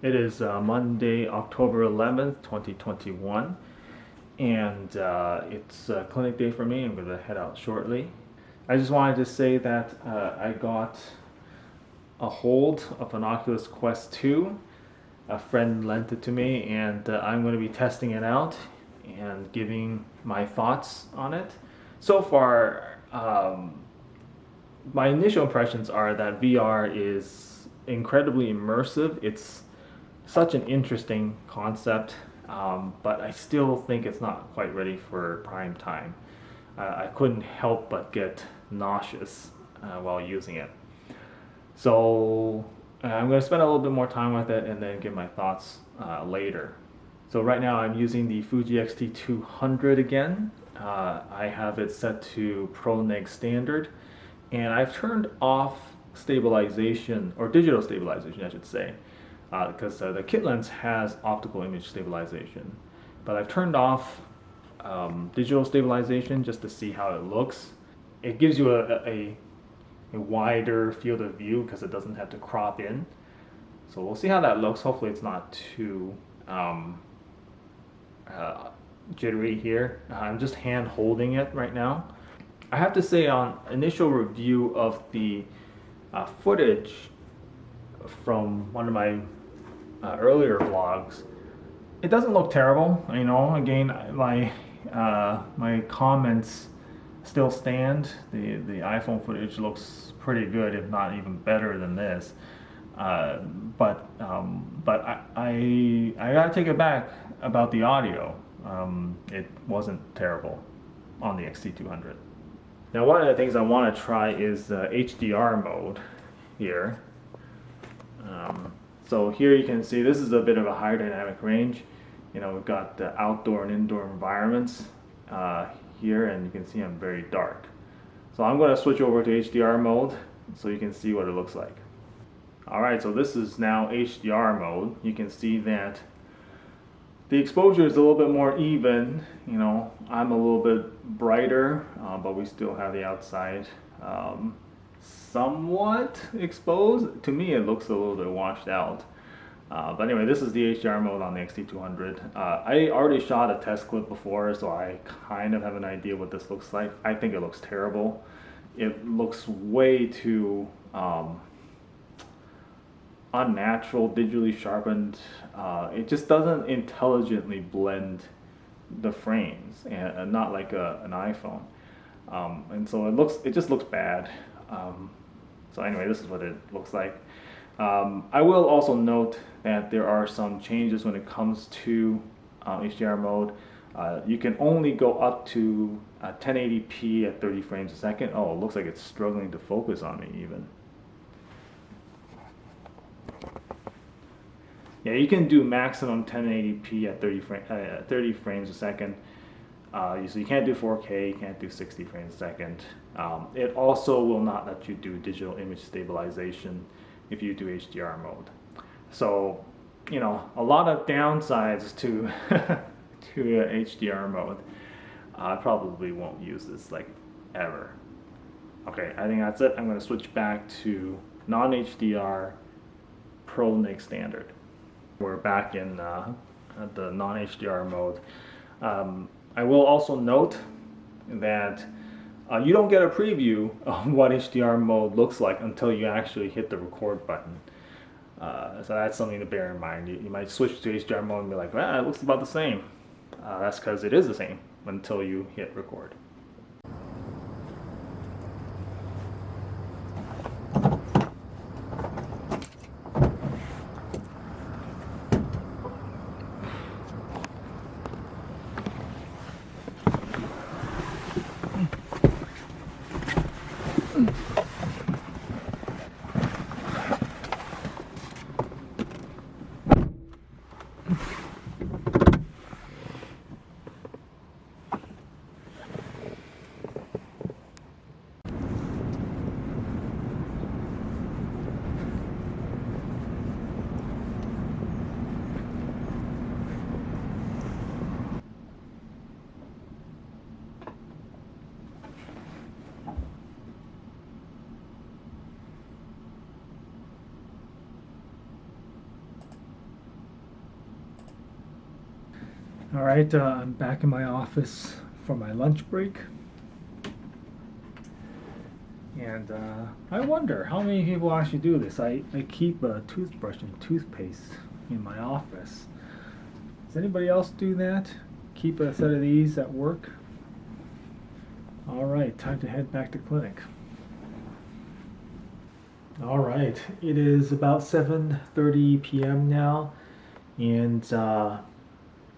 It is Monday, October 11th, 2021, and it's clinic day for me. I'm going to head out shortly. I just wanted to say that I got a hold of an Oculus Quest 2. A friend lent it to me, and I'm going to be testing it out and giving my thoughts on it. So far, my initial impressions are that VR is incredibly immersive. It's such an interesting concept, but I still think it's not quite ready for prime time. I couldn't help but get nauseous while using it. So I'm going to spend a little bit more time with it and then give my thoughts later. So right now I'm using the Fuji X-T200 again. I have it set to Pro Neg Standard, and I've turned off stabilization, or digital stabilization I should say, because the kit lens has optical image stabilization. But I've turned off digital stabilization just to see how it looks. It gives you a wider field of view because it doesn't have to crop in. So we'll see how that looks. Hopefully it's not too jittery here. I'm just hand holding it right now. I have to say, on initial review of the footage from one of my earlier vlogs, it doesn't look terrible. You know, again, my comments still stand. The iPhone footage looks pretty good, if not even better than this. But I gotta take it back about the audio. It wasn't terrible on the X-T200. Now, one of the things I want to try is HDR mode here. So here you can see this is a bit of a higher dynamic range. You know, we've got outdoor and indoor environments here, and you can see I'm very dark. So I'm going to switch over to HDR mode so you can see what it looks like. Alright, so this is now HDR mode. You can see that the exposure is a little bit more even. You know, I'm a little bit brighter, but we still have the outside somewhat exposed. To me, it looks a little bit washed out. But anyway, this is the HDR mode on the X-T200. I already shot a test clip before, so I kind of have an idea what this looks like. I think it looks terrible. It looks way too unnatural, digitally sharpened. It just doesn't intelligently blend the frames, and not like an iPhone. And so it just looks bad. So anyway, this is what it looks like. I will also note that there are some changes when it comes to HDR mode. You can only go up to 1080p at 30 frames a second. Oh, it looks like it's struggling to focus on me even. Yeah, you can do maximum 1080p at 30 frames a second. So you can't do 4K, you can't do 60 frames a second. It also will not let you do digital image stabilization if you do HDR mode. So, you know, a lot of downsides to to HDR mode. I probably won't use this like ever. Okay, I think that's it. I'm going to switch back to non-HDR Pro Neg Standard. We're back in the non-HDR mode. I will also note that you don't get a preview of what HDR mode looks like until you actually hit the record button. So that's something to bear in mind. You might switch to HDR mode and be like, well, it looks about the same. That's because it is the same until you hit record. All right, I'm back in my office for my lunch break. And I wonder how many people actually do this. I keep a toothbrush and toothpaste in my office. Does anybody else do that? Keep a set of these at work? All right, time to head back to clinic. All right, it is about 7:30 p.m. now, and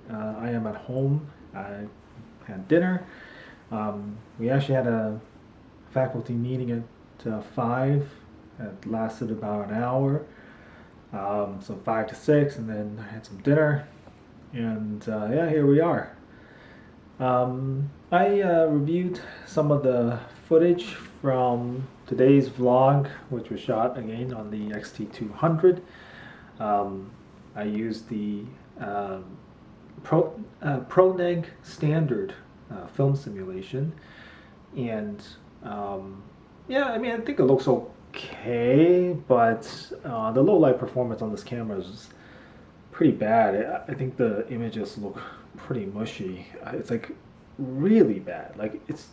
I am at home. I had dinner. We actually had a faculty meeting at 5. It lasted about an hour. So 5 to 6, and then I had some dinner. And yeah, here we are. I reviewed some of the footage from today's vlog, which was shot again on the X-T200. I used the Neg standard film simulation, and yeah, I mean, I think it looks okay, but the low light performance on this camera is pretty bad. I think the images look pretty mushy. It's like really bad. Like it's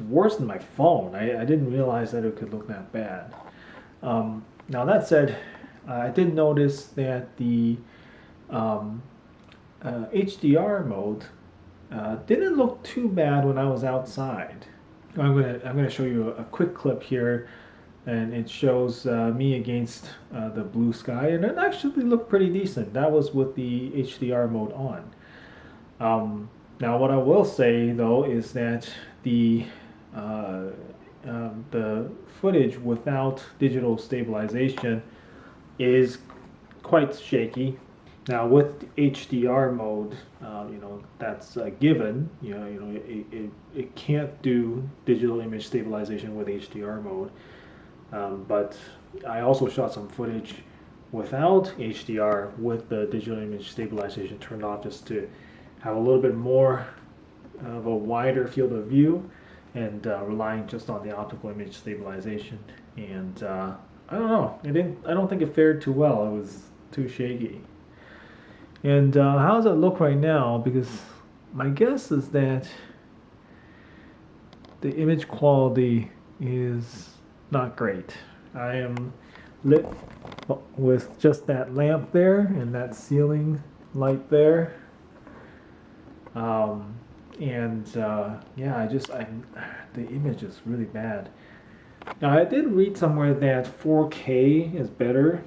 worse than my phone. I didn't realize that it could look that bad. Now that said, I did notice that the HDR mode didn't look too bad when I was outside. I'm gonna show you a quick clip here, and it shows me against the blue sky, and it actually looked pretty decent. That was with the HDR mode on. Now, what I will say though is that the footage without digital stabilization is quite shaky. Now, with HDR mode, you know, that's a given. It can't do digital image stabilization with HDR mode. But I also shot some footage without HDR with the digital image stabilization turned off, just to have a little bit more of a wider field of view, and relying just on the optical image stabilization. And I don't know, I don't think it fared too well. It was too shaky. And how does it look right now? Because my guess is that the image quality is not great. I am lit with just that lamp there and that ceiling light there. Yeah, the image is really bad. Now, I did read somewhere that 4K is better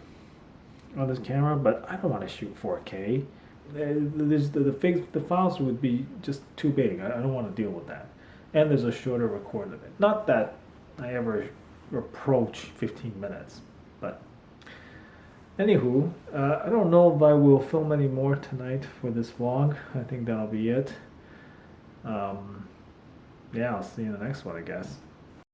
on this camera, but I don't want to shoot 4K. The files would be just too big. I don't want to deal with that. And there's a shorter record limit. Not that I ever approach 15 minutes, but anywho, I don't know if I will film any more tonight for this vlog. I think that'll be it. Yeah, I'll see you in the next one, I guess.